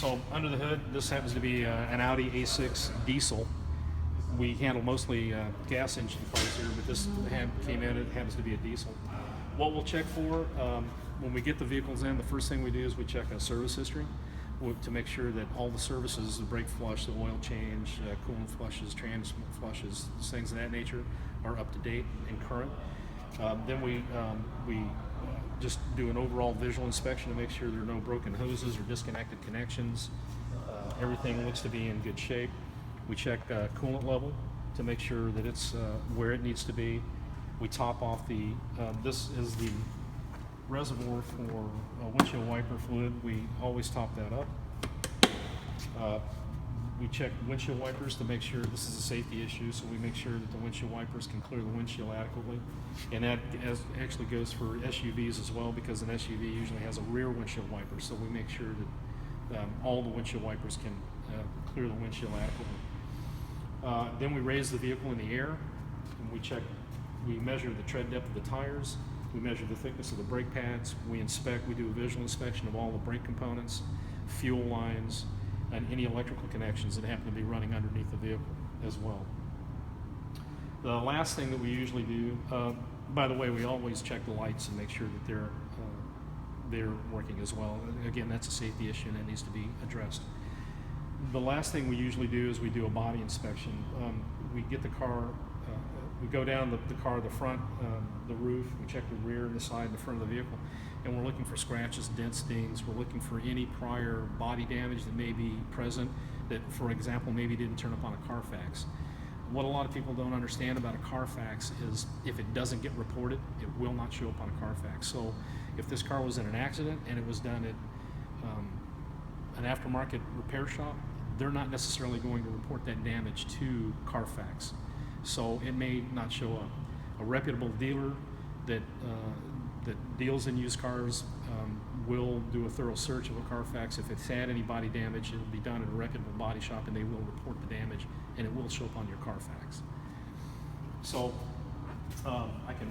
So under the hood, this happens to be an Audi A6 diesel. We handle mostly gas engine cars here, but this came in, it happens to be a diesel. What we'll check for when we get the vehicles in, the first thing we do is we check a service history to make sure that all the services, the brake flush, the oil change, coolant flushes, transmission flushes, things of that nature are up to date and current. Then we just do an overall visual inspection to make sure there are no broken hoses or disconnected connections. Everything looks to be in good shape. We check coolant level to make sure that it's where it needs to be. We top off this is the reservoir for windshield wiper fluid. We always top that up. We check windshield wipers to make sure this is a safety issue, so we make sure that the windshield wipers can clear the windshield adequately. And that actually goes for SUVs as well, because an SUV usually has a rear windshield wiper, so we make sure that all the windshield wipers can clear the windshield adequately. Then we raise the vehicle in the air, and we measure the tread depth of the tires, we measure the thickness of the brake pads, we do a visual inspection of all the brake components, fuel lines, and any electrical connections that happen to be running underneath the vehicle as well. The last thing that we usually do, by the way, we always check the lights and make sure that they're working as well. Again, that's a safety issue and that needs to be addressed. The last thing we usually do is we do a body inspection. We get the car, we go down the car, the front, the roof, we check the rear and the side and the front of the vehicle, and we're looking for scratches, dents, dings. We're looking for any prior body damage that may be present that, for example, maybe didn't turn up on a Carfax. What a lot of people don't understand about a Carfax is if it doesn't get reported, it will not show up on a Carfax. So if this car was in an accident and it was done at an aftermarket repair shop, they're not necessarily going to report that damage to Carfax. So it may not show up. A reputable dealer that deals in used cars will do a thorough search of a Carfax. If it's had any body damage, it'll be done at a reputable body shop, and they will report the damage, and it will show up on your Carfax. So I can